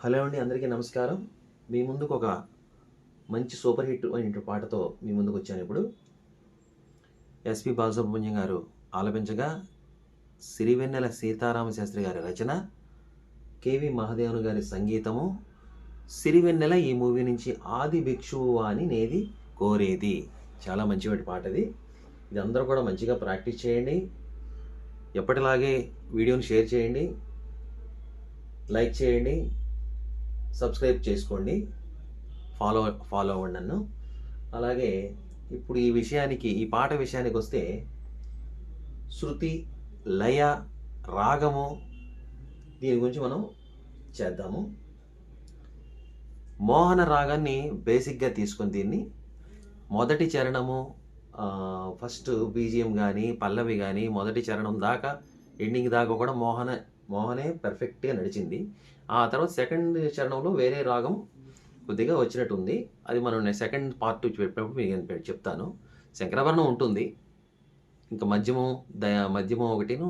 Hello అండి, అందరికీ నమస్కారం. మీ ముందుకు ఒక మంచి సూపర్ హిట్ అయిన పాటతో మీ ముందుకు వచ్చాను. ఇప్పుడు ఎస్పి బాలసుబ్రహ్మణ్యం గారు ఆలపించగా, సిరివెన్నెల సీతారామశాస్త్రి గారి రచన, కేవి మహాదేవన్ గారి సంగీతము. సిరివెన్నెల ఈ మూవీ నుంచి ఆది భిక్షువు అని నేది కోరేది. చాలా మంచి పాట ఇది. ఇది అందరూ కూడా మంచిగా ప్రాక్టీస్ చేయండి. ఎప్పటిలాగే వీడియోని షేర్ చేయండి, లైక్ చేయండి, సబ్స్క్రైబ్ చేసుకోండి, ఫాలో అవ్వండి నన్ను. అలాగే ఇప్పుడు ఈ పాట విషయానికి వస్తే, శృతి, లయ, రాగము, దీని గురించి మనం చేద్దాము. మోహన రాగాన్ని బేసిక్గా తీసుకొని దీన్ని మొదటి చరణము, ఫస్ట్ బీజిఎం కానీ పల్లవి కానీ మొదటి చరణం దాకా ఎండింగ్ దాకా కూడా మోహనే పర్ఫెక్ట్గా నడిచింది. ఆ తర్వాత సెకండ్ చరణంలో వేరే రాగం కొద్దిగా వచ్చినట్టు ఉంది. అది మనం సెకండ్ పార్ట్ చెప్పినప్పుడు మీకు చెప్తాను. శంకరాభరణం ఉంటుంది, ఇంకా మధ్యమం ఒకటిను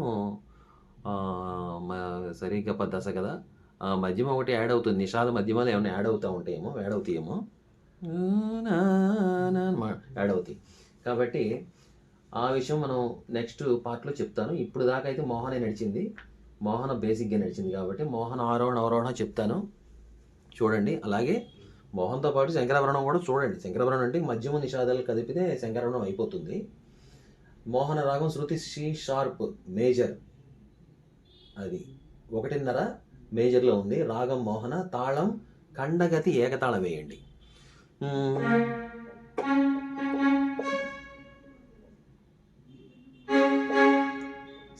సరిగ్గా దశ కదా, మధ్యమం ఒకటి యాడ్ అవుతుంది. నిషాద మధ్యమాలు ఏమైనా యాడ్ అవుతాయేమో యాడ్ అవుతాయి. కాబట్టి ఆ విషయం మనం నెక్స్ట్ పార్ట్లో చెప్తాను. ఇప్పుడు దాకా అయితే మోహనే నడిచింది, మోహన బేసిక్గా నడిచింది. కాబట్టి మోహన అవరోహణ చెప్తాను, చూడండి. అలాగే మోహన్తో పాటు శంకరాభరణం కూడా చూడండి. శంకరాభరణం అంటే మధ్యమ నిషాదాలు కదిపితే శంకరాభరణం అయిపోతుంది. మోహన రాగం శృతి సి షార్ప్ మేజర్, అది 1.5 మేజర్లో ఉంది. రాగం మోహన, తాళం ఖండగతి ఏకతాళం వేయండి.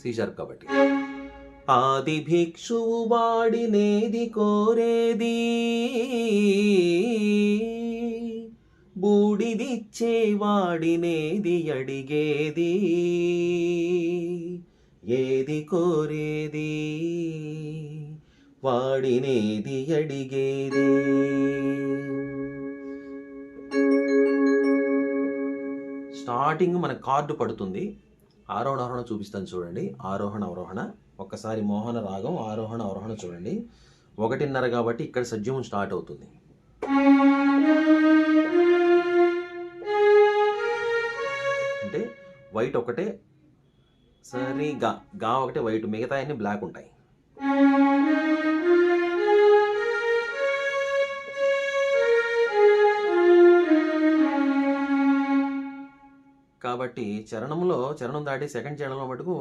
సి షార్ప్ కాబట్టి. ఆది భిక్షువు వాడినేది కోరేది, బూడిదిచ్చే వాడినేది అడిగేది, ఏది కోరేది వాడినేది అడిగేది. స్టార్టింగ్ మన కార్డు పడుతుంది. ఆరోహణ చూపిస్తాను చూడండి. ఆరోహణ అవరోహణ. ఒక్కసారి మోహన రాగం ఆరోహణ అవరోహణ చూడండి. 1.5 కాబట్టి ఇక్కడ సజ్జమం స్టార్ట్ అవుతుంది. అంటే వైట్ ఒకటే, సరి గా ఒకటే వైట్, మిగతా అన్ని బ్లాక్ ఉంటాయి. కాబట్టి చరణం దాటి సెకండ్ చరణంలో మటుకు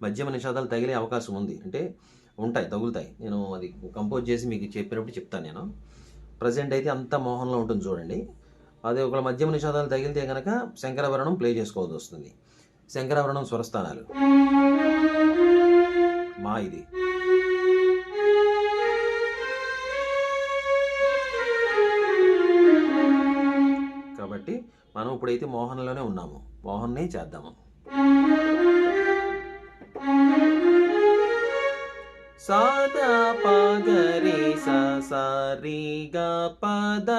మధ్యమ నిషాదాలు తగిలే అవకాశం ఉంది. అంటే తగులుతాయి. నేను అది కంపోజ్ చేసి మీకు చెప్పినప్పుడు చెప్తాను. నేను ప్రజెంట్ అయితే అంత మోహన్లో ఉంటుంది చూడండి. అదే ఒక మధ్యమ నిషాదాలు తగిలితే కనుక శంకరాభరణం ప్లే చేసుకోవాల్సి వస్తుంది. శంకరాభరణం స్వరస్థానాలు మా ఇది. కాబట్టి మనం ఇప్పుడైతే మోహన్లోనే ఉన్నాము, మోహన్నే చేద్దాము. సాదా పగరి సరి గ పద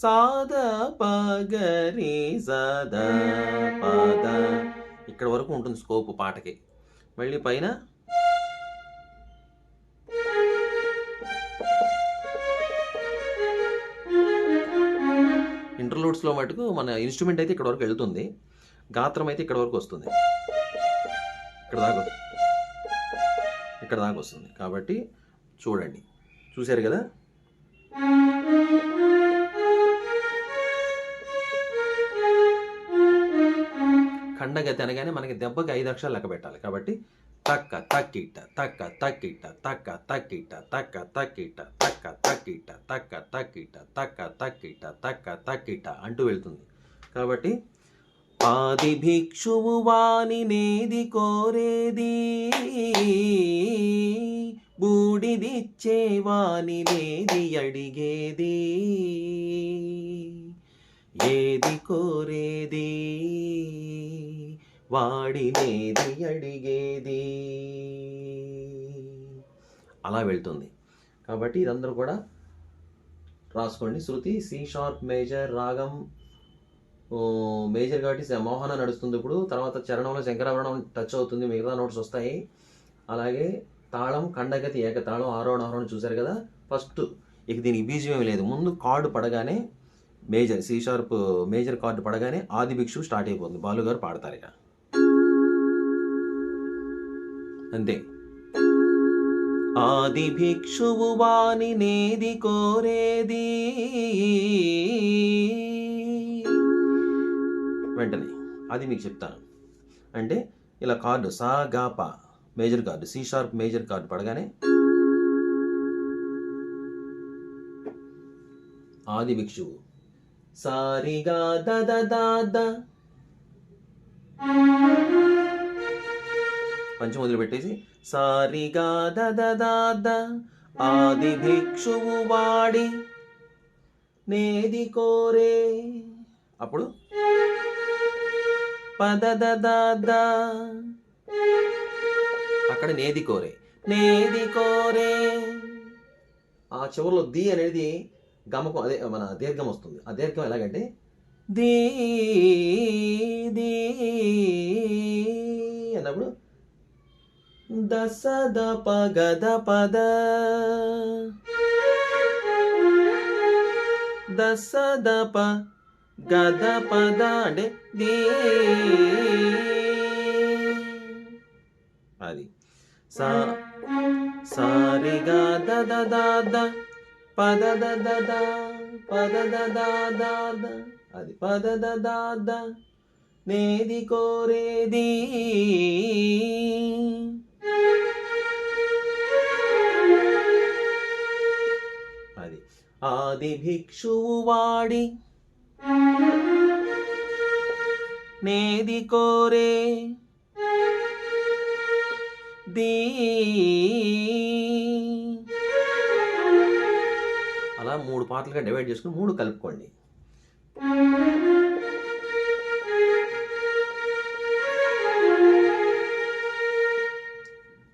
సాదా పగరి సద పద, ఇక్కడ వరకు ఉంటుంది స్కోప్ పాటకి. మళ్ళీ పైన ఇంటర్లూడ్స్లో మటుకు మన ఇన్స్ట్రుమెంట్ అయితే ఇక్కడ వరకు వెళ్తుంది, గాత్రం అయితే ఇక్కడ వరకు వస్తుంది, ఇక్కడ దాకా వస్తుంది. కాబట్టి చూడండి, చూశారు కదా. ఖండగతి అనగానే మనకి దెబ్బకి 5 అక్షరాలు లెక్క పెట్టాలి. కాబట్టి తక్క తక్కిట్ట తక్క తక్కిట్ట తక్క తక్కిట్ట తక్క తక్కిట్ట తక్క తక్కిట్ట తక్క తక్కిట్ట తక్క తక్కిట్ట తక్క తక్కిట్ట అంటూ వెళ్తుంది. కాబట్టి ఆది భిక్షువు వానినేది కోరేది, బూడిదిచ్చే వానినేది అడిగేది, ఏది కోరేది వాడినేది అడిగేది, అలా వెళ్తుంది. కాబట్టి ఇదందరూ కూడా రాసుకోండి. శృతి సి షార్ప్ మేజర్, రాగం మేజర్ కాబట్టి మోహన నడుస్తుంది. ఇప్పుడు తర్వాత చరణంలో శంకరాభరణం టచ్ అవుతుంది, మిగతా నోట్స్ వస్తాయి. అలాగే తాళం ఖండగతి ఏకతాళం, ఆరోహణ చూశారు కదా. ఫస్ట్ ఇక దీనికి బీజం ఏమి లేదు. ముందు కార్డు పడగానే major C sharp major chord పడగానే ఆది భిక్షువు స్టార్ట్ అయిపోతుంది. బాలుగారు పాడతారు ఇక అంతే. ఆది భిక్షువు వాని నేది కోరేది, వెంటనే అది మీకు చెప్తాను. అంటే ఇలా కార్డు సా గా పా major chord C sharp major chord పడగానే ఆది భిక్షువు సారిగా ద పంచం మొదలు పెట్టేసి సారిగా ద ఆది భిక్షువు వాడి నేది కోరే, అప్పుడు పద ద అక్కడ నేది కోరే ఆ చివరిలో ది అనేది గమకం, అదే మన దీర్ఘం వస్తుంది. ఆ దీర్ఘం ఎలాగంటే దీ అన్నప్పుడు దస ద ప గద పద దస ద ప గద పద అంటే దీ, అది సారిగా ద పద ద అది పద ద నేది కోరేది, అది ఆది భిక్షువు వాడి నేది కోరే దీ. అలా 3 పార్ట్లుగా డివైడ్ చేసుకుని 3 కలుపుకోండి.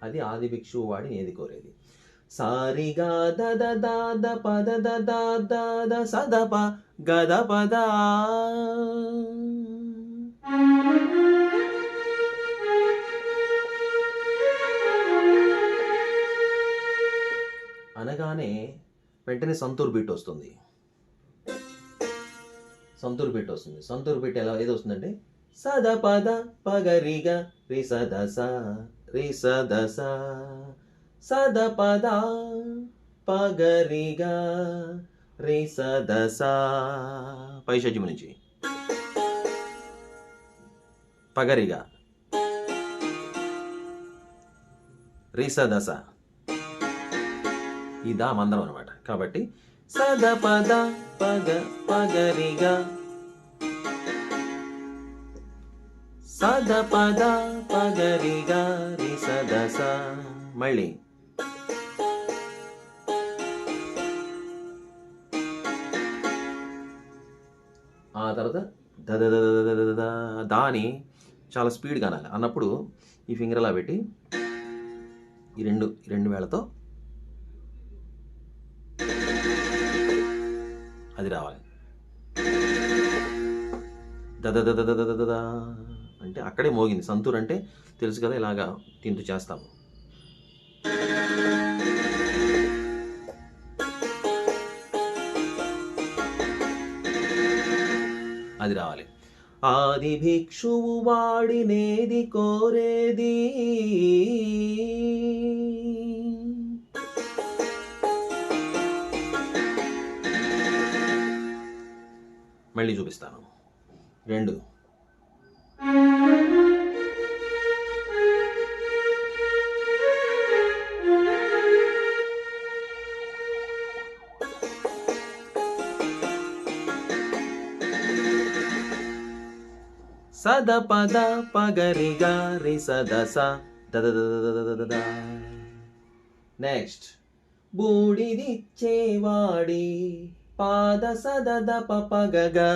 అది ఆది భిక్షువు వాడి నేది కోరేది. సారిగా ద పద ద సదప గద పద అనగానే వెంటనే సంతూర్ బీట్ వస్తుంది. సంతూర్ బీట్ ఎలా ఏది వస్తుందంటే సద పద పగరిగా రి సదస సద పద పగరిగా రి సదస పై షడ్జము నుంచి పగరిగా రి సదస ఇదా మందరం అనమాట. కాబట్టి సద పద పగరిగా సద పద పగరిగా రి సదస, మళ్ళీ ఆ తర్వాత దాని చాలా స్పీడ్గా అనాలి. అన్నప్పుడు ఈ ఫింగర్ అలా పెట్టి ఈ రెండు వేళతో అది రావాలి. దద అంటే అక్కడే మోగింది. సంతూర్ అంటే తెలుసు కదా, ఇలాగా తింటూ చేస్తాము. అది రావాలి. ఆది భిక్షువు వాడినేది కోరేది, మళ్ళీ చూపిస్తాను. 2 సద పద పగరిగా రి సదస దద. నెక్స్ట్ బూడిదిచ్చేవాడి పాద సదద పగగా,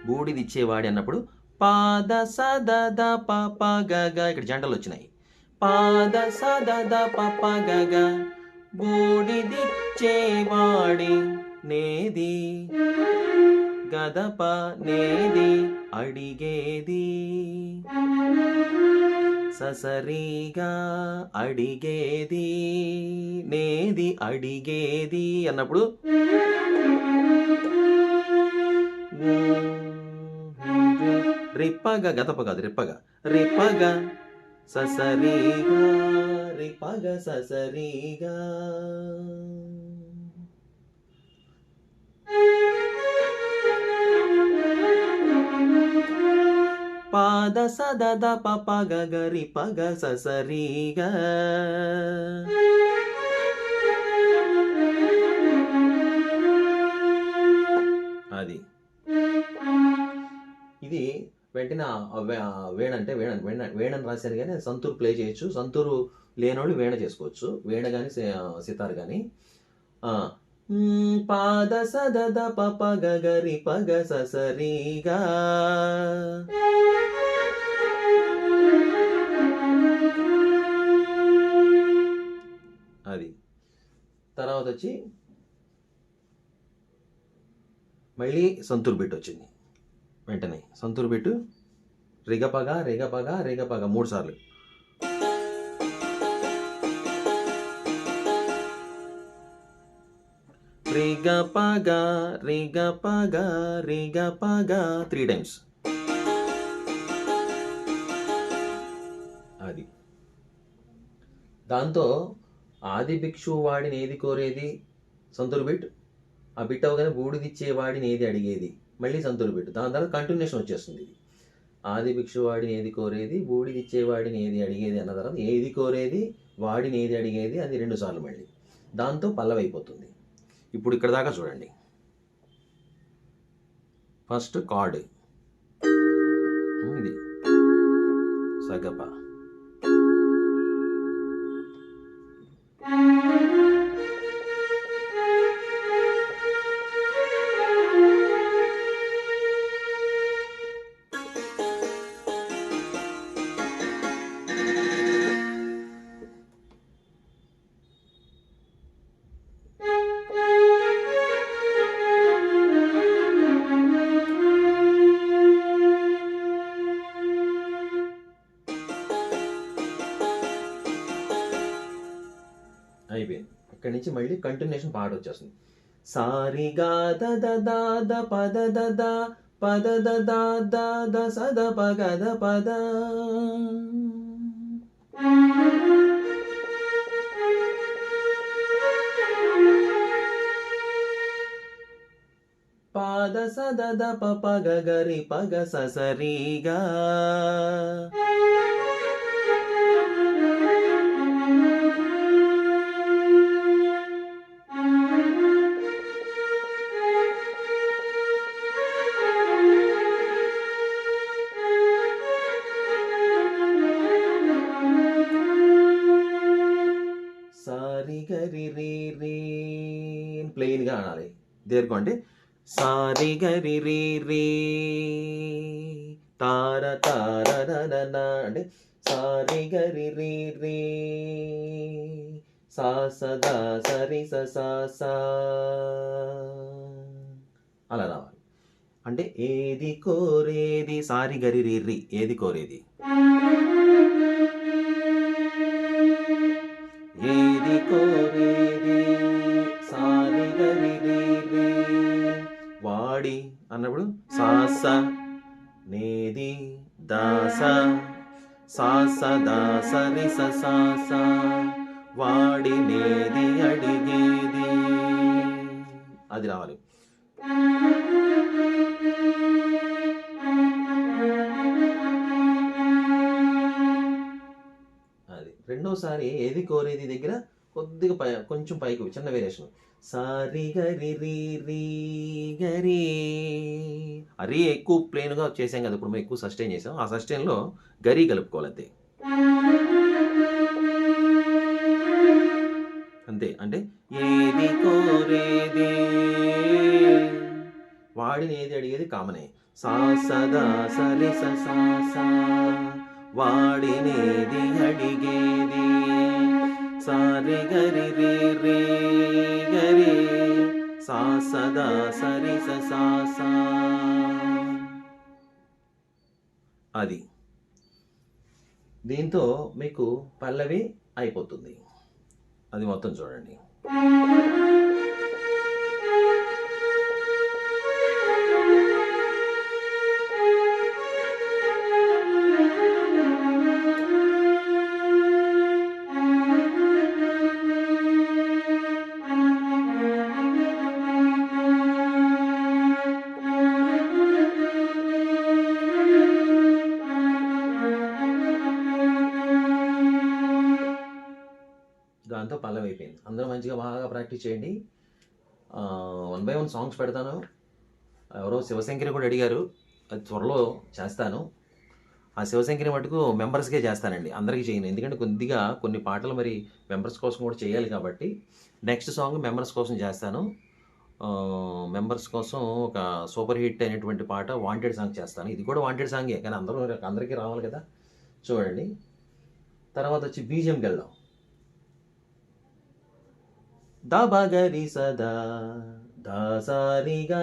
బూడిదిచ్చేవాడి అన్నప్పుడు పాద సదద పగగా, ఇక్కడ జంటలు వచ్చినాయి. పాద సదద పగగా బూడిదిచ్చేవాడి నేది గదప నేది అడిగేది ససరిగా అడిగేది నేది అడిగేది అన్నప్పుడు రిప్పగా గదప కాదు రిప్పగా రిప్పగా ససరిగా రిప్పగ ససరిగా పాద సదద పపగ గరి పగ ససరిగా అది ఇది వెంటనే వేణ అంటే వేణని రాశాను కానీ సంతూర్ ప్లే చేయొచ్చు. సంతూరు లేనోళ్ళు వేణ చేసుకోవచ్చు. వేణ కానీ సితార్ కానీ పాద సదద పపగ గరి పగ ససరిగా అది. తర్వాత వచ్చి మళ్ళీ సంతూర్ బిట్ వచ్చింది. వెంటనే సంతూర్ బిట్టు రిగపగ రిగపగ రిగపగ 3 సార్లు. రిగపగ రిగపగ రిగపగ 3 టైమ్స్. అది. దాంతో ఆది భిక్షు వాడిని ఏది కోరేది సంతూర్ బిట్. ఆ బిట్ అవగానే బూడిదిచ్చే వాడిని ఏది అడిగేది మళ్ళీ సంతూర్ బిట్. దాని తర్వాత కంటిన్యూషన్ వచ్చేస్తుంది. ఇది ఆది భిక్షు వాడిని ఏది కోరేది బూడిదిచ్చే వాడిని ఏది అడిగేది అన్న తర్వాత ఏది కోరేది వాడిని ఏది అడిగేది అది 2 సార్లు మళ్ళీ. దాంతో పల్లవి అయిపోతుంది. ఇప్పుడు ఇక్కడ దాకా చూడండి. ఫస్ట్ కార్డ్ ఇది సగప అయిపోయింది. ఇక్కడి నుంచి మళ్ళీ కంటిన్యూషన్ పాట వచ్చేస్తుంది. సారిగా ద పద ద పద ద సద పగద పద పాద సద పగ గరి పగ ససరిగా సారి గరి రీ రీ ప్లెయిన్గా అనాలి. దేర్కోండి సారి గరి రీ రీ తార తార అంటే సారి గరి రీ రీ సా సదా సరి సా అలా రావాలి. అంటే ఏది కోరేది సారి గరి రీ రీ ఏది కోరేది ఏది కోరేది సారి గరి రీ రీ వాడి అన్నప్పుడు సాస నేది దాస సాస దాస రి సాస వాడి నేది అడిగేది అది రావాలి. అది రెండోసారి ఏది కోరేది దగ్గర కొద్దిగా కొంచెం పైకి చిన్న వేరియేషన్ సారి గరి రీ రీ గరి అరీ ఎక్కువ ప్లేన్గా చేసాం కదా. ఇప్పుడు మనం ఎక్కువ సస్టైన్ చేసాం. ఆ సస్టైన్లో గరి కలుపుకోవాలి అంతే. అంటే ఏది కోరేది వాడిని ఏది అడిగేది కామనే సా సదా సరి సా వాడినేది అడిగేది సారి గరి రీ రీ గరి సా సదా సరి సా సా. అది దీంతో మీకు పల్లవి అయిపోతుంది. అది మొత్తం చూడండి. దాంతో పల్లవి అయిపోయింది. అందరూ మంచిగా బాగా ప్రాక్టీస్ చేయండి. 1 by 1 సాంగ్స్ పెడతాను. ఎవరో శివశంకరి కూడా అడిగారు, అది త్వరలో చేస్తాను. ఆ శివశంకరి మటుకు మెంబర్స్కే చేస్తానండి, అందరికీ చేయను. ఎందుకంటే కొద్దిగా కొన్ని పాటలు మరి మెంబర్స్ కోసం కూడా చేయాలి కాబట్టి నెక్స్ట్ సాంగ్ మెంబర్స్ కోసం చేస్తాను. మెంబర్స్ కోసం ఒక సూపర్ హిట్ అయినటువంటి పాట వాంటెడ్ సాంగ్ చేస్తాను. ఇది కూడా వాంటెడ్ సాంగే, కానీ అందరికీ రావాలి కదా. చూడండి. తర్వాత వచ్చి బీజిఎంకి వెళ్దాం. దాబాగరి సదా దాసారిగా,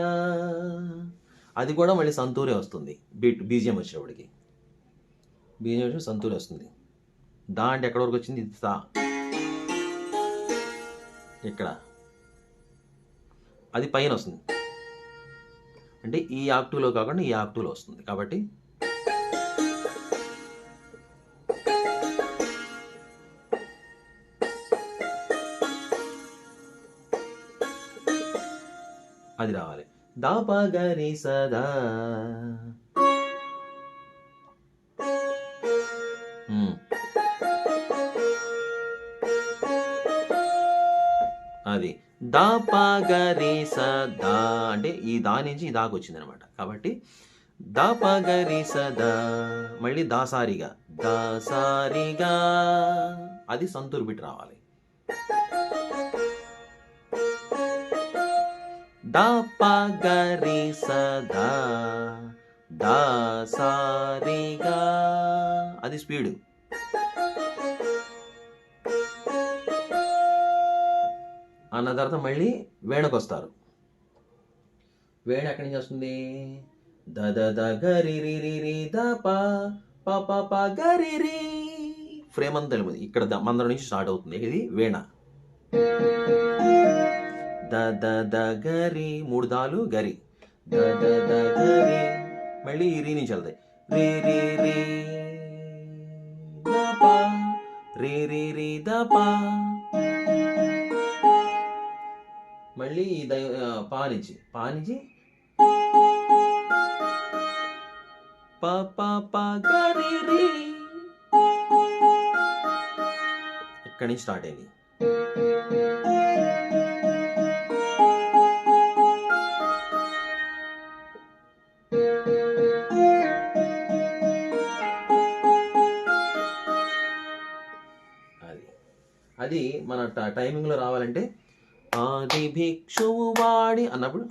అది కూడా మళ్ళీ సంతూరే వస్తుంది. బీజిఎం వచ్చేవాడికి బీజిఎం వచ్చి సంతూరే వస్తుంది. దా అంటే ఎక్కడ వరకు వచ్చింది? ఇది సా. ఇక్కడ అది పైన వస్తుంది, అంటే ఈ ఆక్టివ్లో కాకుండా ఈ ఆక్టివ్లో వస్తుంది. కాబట్టి అది రావాలి. దాపగరి సదా. అది దాపగరి సదా అంటే ఈ దా నుంచి ఈ దాకా వచ్చింది అనమాట. కాబట్టి దాపగరి సదా, మళ్ళీ దాసారిగా దాసారిగా, అది సంతూర్ బిట్ రావాలి. దాపగరి సదా దాసారిగా, అది స్పీడు. అన్న తర్వాత మళ్ళీ వేణకు వస్తారు. వేణ ఎక్కడి నుంచి వస్తుంది? ద ద ద గరి రి రి రి ద ప ప ప ప గరి రి. ఫ్రేమ్ అంతా తెలుగు, ఇక్కడ మందరం నుంచి స్టార్ట్ అవుతుంది. ఇది వేణ. ద ద ద గరి, 3 దాలు గరి, ద ద ద గరి, మళ్ళీ ఈ రీ నుంచి వెళ్తాయి. రి రి రి ద ప, రి రి రి ద ప, మళ్ళీ పా నుంచి ప ప ప గరి రి, ఇక్కడి నుంచి స్టార్ట్ అయింది. అది మన టైమింగ్లో రావాలంటే ఆది భిక్షువు వాడి అన్నప్పుడు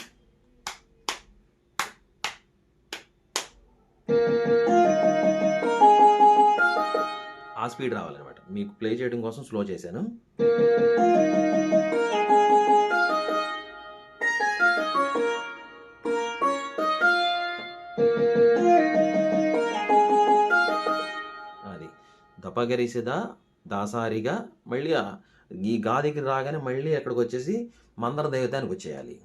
ఆ స్పీడ్ రావాలన్నమాట. మీకు ప్లే చేయడం కోసం స్లో చేశాను. అది దపగరిసిదా దాసారిగా, మళ్ళీ ఈ గా దగ్గర రాగానే మళ్ళీ ఎక్కడికి వచ్చేసి మందర దైవతానికి వచ్చేయాలి.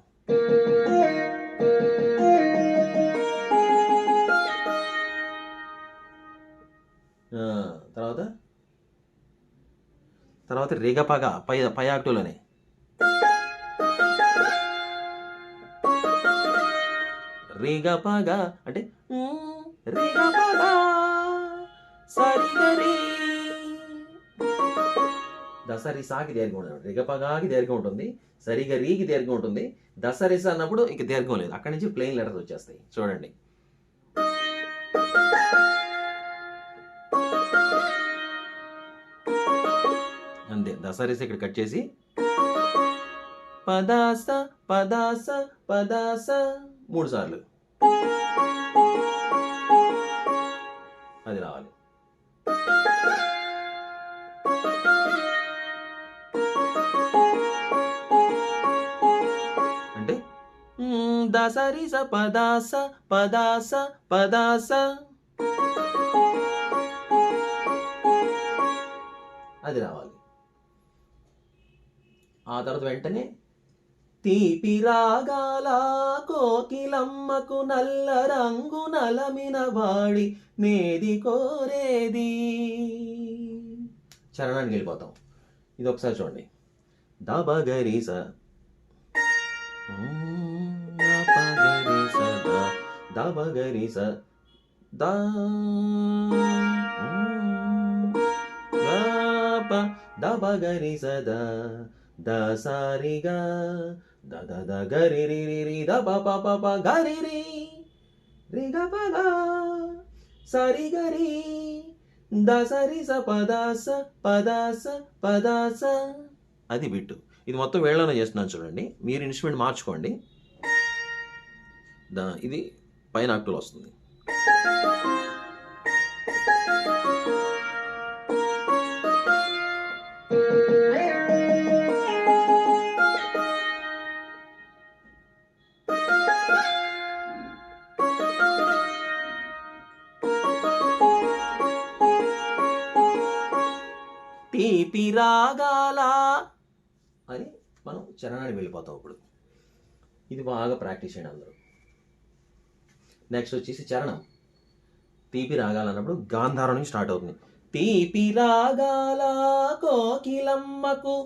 తర్వాత రేగపగ పై ఆక్టివ్లోనే రేగపగ అంటే రేగపగ సరిగరి, దసరి సాకి దీర్ఘం ఉంటుంది, రిగపగాకి దీర్ఘం ఉంటుంది, సరిగా రీకి దీర్ఘం ఉంటుంది. దసరిస అన్నప్పుడు ఇంక దీర్ఘం లేదు, అక్కడి నుంచి ప్లెయిన్ లెటర్స్ వచ్చేస్తాయి. చూడండి. అంతే, దసరిస ఇక్కడ కట్ చేసి పదాస పదాస పదాస 3 సార్లు అది రావాలి. అంటే దసరి స పదాస పదాస పదాస. అది రావాలి. ఆ తర్వాత వెంటనే తీపి రాగాల కోకిలమ్మకు నల్ల రంగు నలమిన వాడి నేది కోరేది. చరణానికి వెళ్ళిపోతాం. ఇది ఒకసారి చూడండి. దబగరీస దబగరీస దబగరీస దసారిగా ద గరి రి రి రి ద ప ప ప ప గరి రి రి గ ప గ సరి గరి దసరి స పదాస పదాస పదాస. అది బిట్టు. ఇది మొత్తం వేళ్ళలోనే చేస్తున్నాను చూడండి. మీరు ఇన్స్ట్రుమెంట్ మార్చుకోండి. ఇది పైన ఆక్టల్ వస్తుంది. తీపి రాగాల అని మనం చరణానికి వెళ్ళిపోతాం. ఇప్పుడు ఇది బాగా ప్రాక్టీస్ చేయండి అందరూ. నెక్స్ట్ వచ్చేసి చరణం. తీపి రాగాలన్నప్పుడు గాంధారం నుంచి స్టార్ట్ అవుతుంది. తీపి రాగాల కోకిలమ్మకు,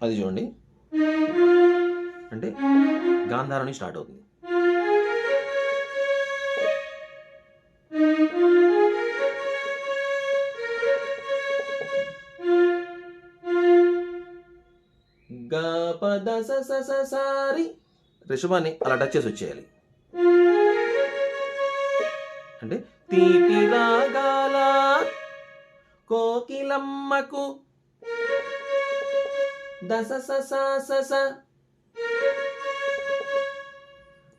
అది చూడండి, అంటే గాంధారం నుంచి స్టార్ట్ అవుతుంది. సారి రిషభాన్ని అలా టచ్ చేసి వచ్చేయాలి. అంటే తీపి రాగాల కోకిలమ్మకు దస స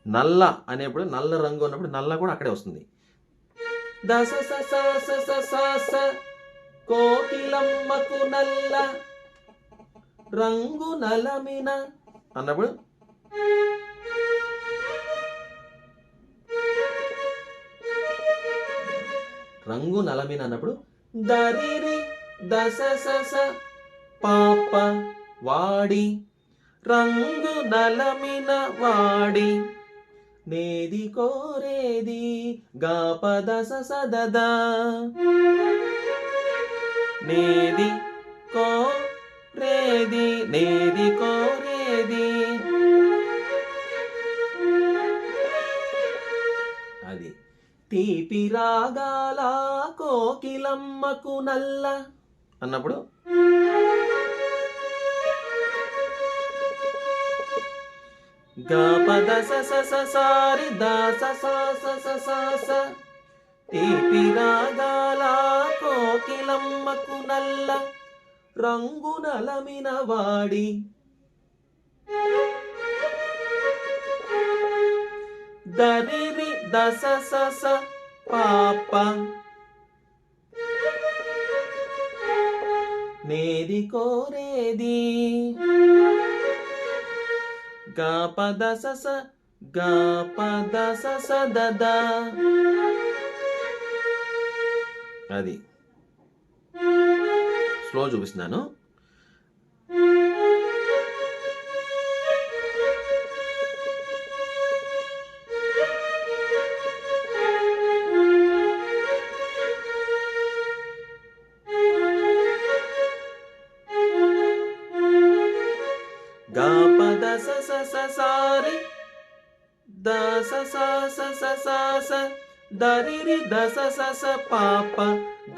నల్ల అనేప్పుడు నల్ల రంగు ఉన్నప్పుడు నల్ల కూడా అక్కడే వస్తుంది. దస స కోకిలమ్మకు నల్ల రంగు నలమిన అన్నప్పుడు రంగు నలమిన అన్నప్పుడు దరిరి దస స పాప వాడి రంగు నలమిన వాడి నేది కోరేది గాప దస సదద నేది కోరేది నేది కోరేది. అది తీపి రాగాల కోకిలమ్మకు నల్ల అన్నప్పుడు గపద సారి దాస స తీపి రాగాల కోకిలమ్మకు నల్ల రంగు నలమిన వాడి దరిరి దస స పాప నేది కోరేది గపద స దద. అది స్లో చూపిస్తున్నాను. గపద సారి దస స దరిరి దస స పాప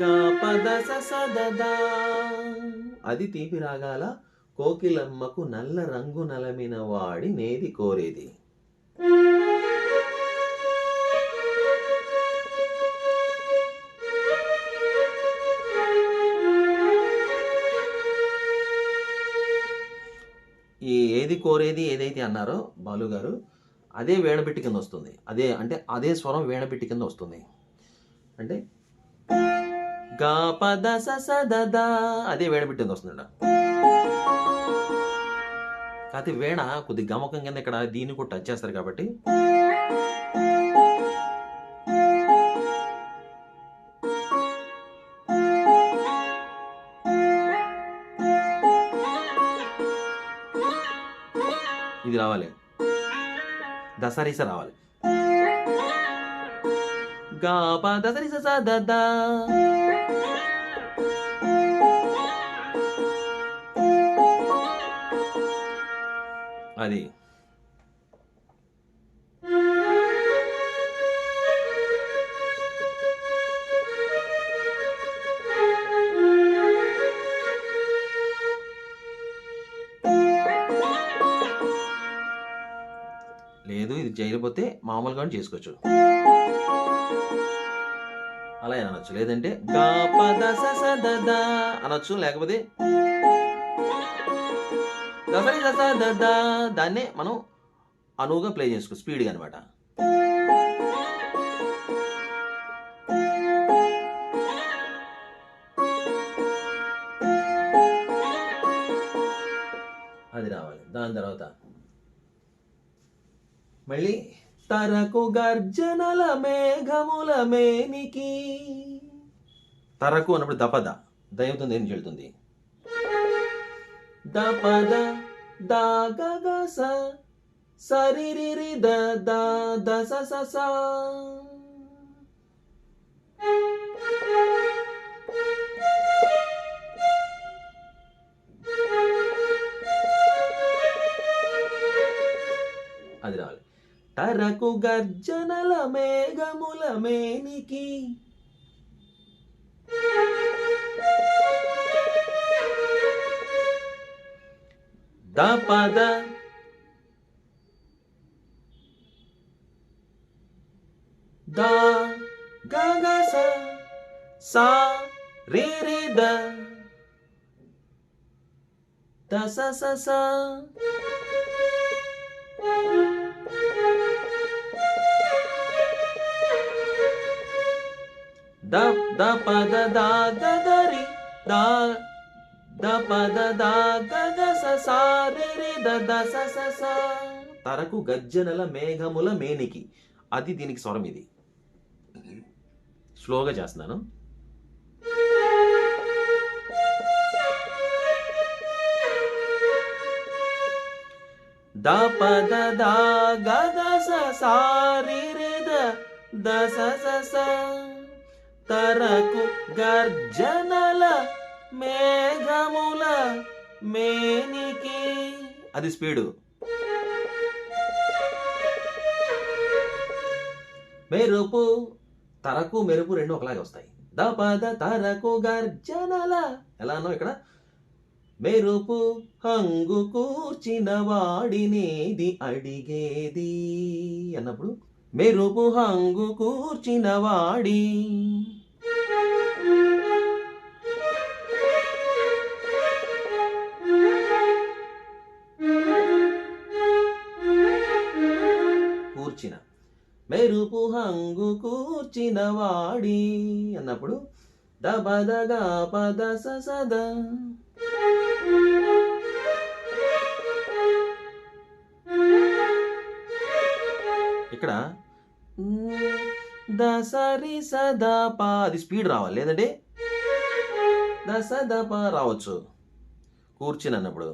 గపద స దద. అది తీపి రాగాల కోకిలమ్మకు నల్ల రంగు నలమిన వాడి నేది కోరేది. ఈ ఏది కోరేది ఏదైతే అన్నారో బాలు గారు, అదే వేణబిట్టి కింద వస్తుంది. అదే అంటే అదే స్వరం వేణబిట్టి కింద వస్తుంది. అంటే గపద స దద అదే వేణబిట్టి కింద వస్తుంది. కాకపోతే వీణ కొద్ది గమకం కింద ఇక్కడ దీన్ని కూడా టచ్ చేస్తారు కాబట్టి ఇది రావాలి, దసరిస రావాలి. గా ప దసరిస స ద ద. అది లేదు, ఇది చేయకపోతే మామూలుగా చేసుకోవచ్చు, అలా అనొచ్చు. లేదంటే గా ప ద స స ద ద అనొచ్చు, లేకపోతే దసరి దస ద ద. దాన్నే మనం అనువుగా ప్లే చేసుకో, స్పీడ్గా అనమాట. అది రావాలి. దాని తర్వాత మళ్ళీ తరకు గర్జనల మేఘముల మేనికి. తరకు అన్నప్పుడు దపద దైవతం దేనికి చెల్లుతుంది. దపద దాగగస సరిరిరి ద ద దస స స. అది రావాలి. తరకు గర్జనల మేఘముల మేనికి. దపద దా గగస సా రి రి ద దస స స. ద ద పద దా గగరి దా ద పద దా గగ స సా రి రి ద ద స స స. తరకు గర్జనల మేఘముల మేనికి, అది దీనికి స్వరం. ఇది స్లోగా చేస్తున్నాను. ద పద దా గగ స సా రి రి ద ద స స స. తరకు గర్జనల మేఘముల మేనికి, అది స్పీడు. మెరుపు, తరకు మెరుపు రెండు ఒకలాగే వస్తాయి. దపద తరకు గర్జనల. ఎలా అన్నావు ఇక్కడ? మెరుపు హంగు కూర్చిన వాడినేది అడిగేది అన్నప్పుడు మెరుపు హంగు కూర్చిన వాడి. కూర్చిన, మెరుపు హంగు కూర్చిన వాడి అన్నప్పుడు దబదగా పద సద. ఇక్కడ దసరి సదప, అది స్పీడ్ రావాలి. లేదంటే దసదప రావచ్చు కూర్చుని అన్నప్పుడు.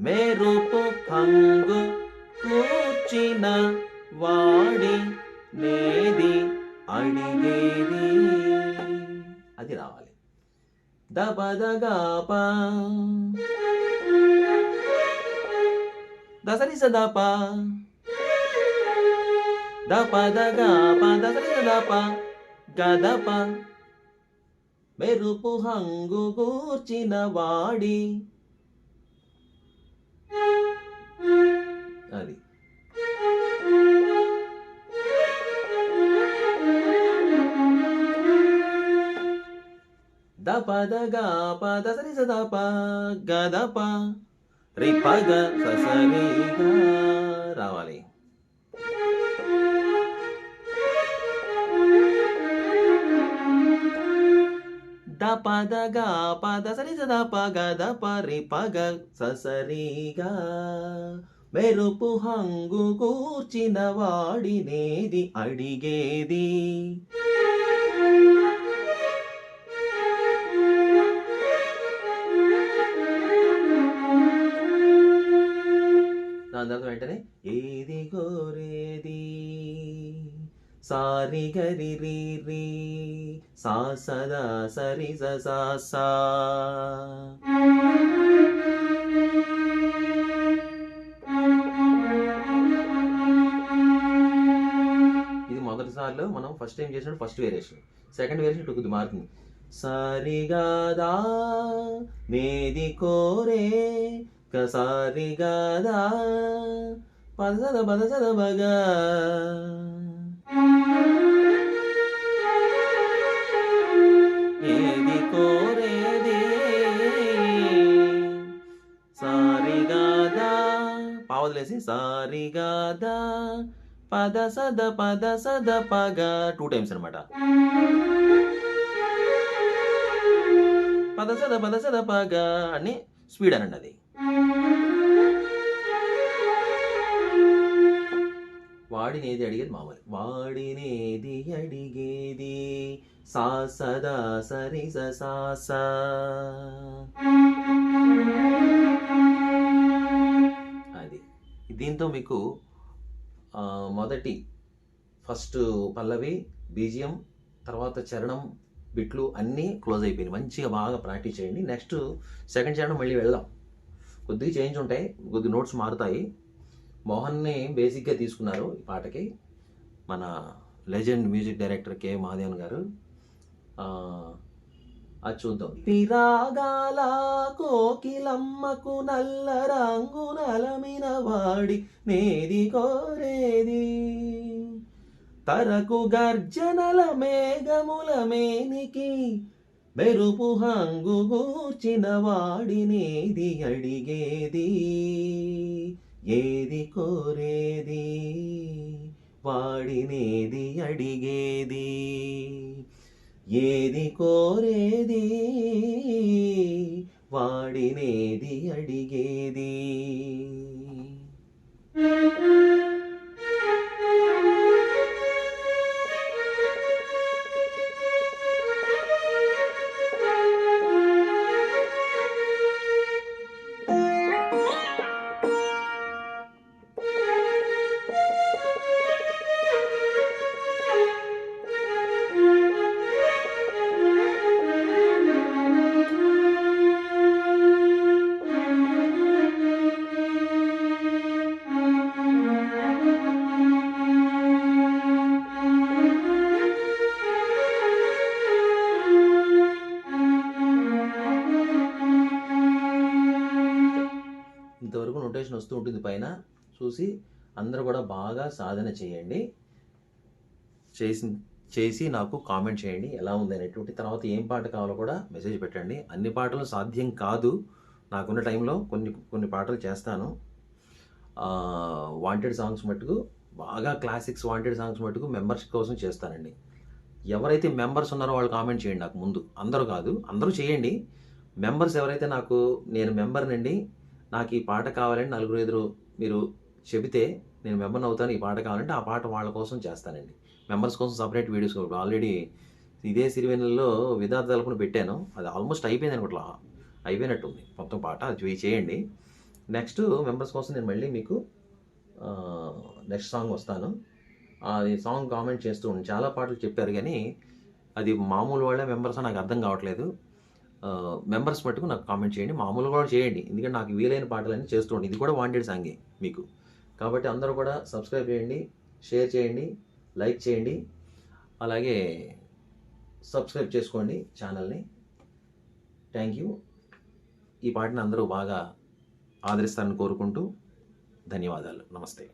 మెరుపు హంగు కూర్చిన వాడి నేది అడిగేది, అది రావాలి. దబదగాప దసరి సదాప దపదగాప దసరి సదాప గదప. మెరుపు హంగు కూర్చిన వాడి, అది. దపదగాప దసరి సదాప గదప రిపగ ససరిగా రావాలి. పదగా పద సరి సద పగ ద పరి పగ ససరిగా మెరుపు హంగు కూర్చిన వాడినేది అడిగేది. దాని తర్వాత వెంటనే ఏది కోరేది సారి గరి రి రి సా సదా సరి సా సా. ఇది మొదటిసారిలో మనం ఫస్ట్ టైం చేసినప్పుడు ఫస్ట్ వేరియేషన్. సెకండ్ వేరియేషన్ ఇటు కొద్ది మారుతుంది. సరిగాదా నేది కోరే కసారిగాదా పదసద పదసద బగా ఏది కోరేది సారిగాదా పావదిలేసి సారిగాదా పదసద పగ 2 టైమ్స్ అనమాట. పదసద పగ అని స్పీడ్ అనండి. అది వాడినేది అడిగేది మామూలు. వాడినేది అడిగేది సా సదా సరి సా సా. అది దీంతో మీకు మొదటి ఫస్ట్ పల్లవి బీజియం తర్వాత చరణం బిట్లు అన్నీ క్లోజ్ అయిపోయినాయి. మంచిగా బాగా ప్రాక్టీస్ చేయండి. నెక్స్ట్ సెకండ్ చరణం మళ్ళీ వెళ్దాం. కొద్దిగా చేంజ్ ఉంటాయి, కొద్ది నోట్స్ మారుతాయి. మోహన్ని బేసిక్గా తీసుకున్నారు ఈ పాటకి మన legend music director K Mahadevan గారు. అది చూద్దాం. పిరాగాల కోకిలమ్మకు నల్ల రంగు నలమిన వాడి నేది కోరేది తరకు గర్జనల మేఘముల మేనికి మెరుపు హంగు గూర్చిన వాడినేది అడిగేది ఏది కోరేది వాడినేది అడిగేది ఏది కోరేది వాడినేది అడిగేది. ఇంతవరకు నోటేషన్ వస్తూ ఉంటుంది పైన. చూసి అందరూ కూడా బాగా సాధన చేయండి. చేసి నాకు కామెంట్ చేయండి ఎలా ఉంది అనేటువంటి. తర్వాత ఏం పాట కావాలో కూడా మెసేజ్ పెట్టండి. అన్ని పాటలు సాధ్యం కాదు, నాకున్న టైంలో కొన్ని పాటలు చేస్తాను. వాంటెడ్ సాంగ్స్ మట్టుకు, బాగా క్లాసిక్స్ వాంటెడ్ సాంగ్స్ మట్టుకు మెంబర్స్ కోసం చేస్తానండి. ఎవరైతే మెంబర్స్ ఉన్నారో వాళ్ళు కామెంట్ చేయండి నాకు ముందు. అందరూ కాదు, అందరూ చేయండి. మెంబర్స్ ఎవరైతే నేను మెంబర్నండి, నాకు ఈ పాట కావాలని నలుగురు ఎదురు మీరు చెబితే నేను మెంబర్ని అవుతాను, ఈ పాట కావాలంటే ఆ పాట వాళ్ళ కోసం చేస్తానండి. మెంబర్స్ కోసం సపరేట్ వీడియోస్ ఆల్రెడీ ఇదే సిరివెన్నెలలో విధాత తలుపును పెట్టాను. అది ఆల్మోస్ట్ అయిపోయింది అనుకోట్లా, అయిపోయినట్టుంది మొత్తం పాట. అది చేయండి. నెక్స్ట్ మెంబర్స్ కోసం నేను మళ్ళీ మీకు నెక్స్ట్ సాంగ్ వస్తాను. అది సాంగ్ కామెంట్ చేస్తూ ఉండి చాలా పాటలు చెప్పారు కానీ అది మామూలు వాళ్ళే మెంబర్స్ నాకు అర్థం కావట్లేదు. మెంబర్స్ మట్టుకు నాకు కామెంట్ చేయండి. మామూలు కూడా చేయండి, ఎందుకంటే నాకు వీలైన పాటలన్నీ చేస్తూ ఉండి. ఇది కూడా వాంటెడ్ సాంగే మీకు. కాబట్టి అందరూ కూడా సబ్స్క్రైబ్ చేయండి, షేర్ చేయండి, లైక్ చేయండి, అలాగే సబ్స్క్రైబ్ చేసుకోండి ఛానల్ని. Thank you. ఈ పాటని అందరూ బాగా ఆదరిస్తారని కోరుకుంటూ ధన్యవాదాలు. నమస్తే.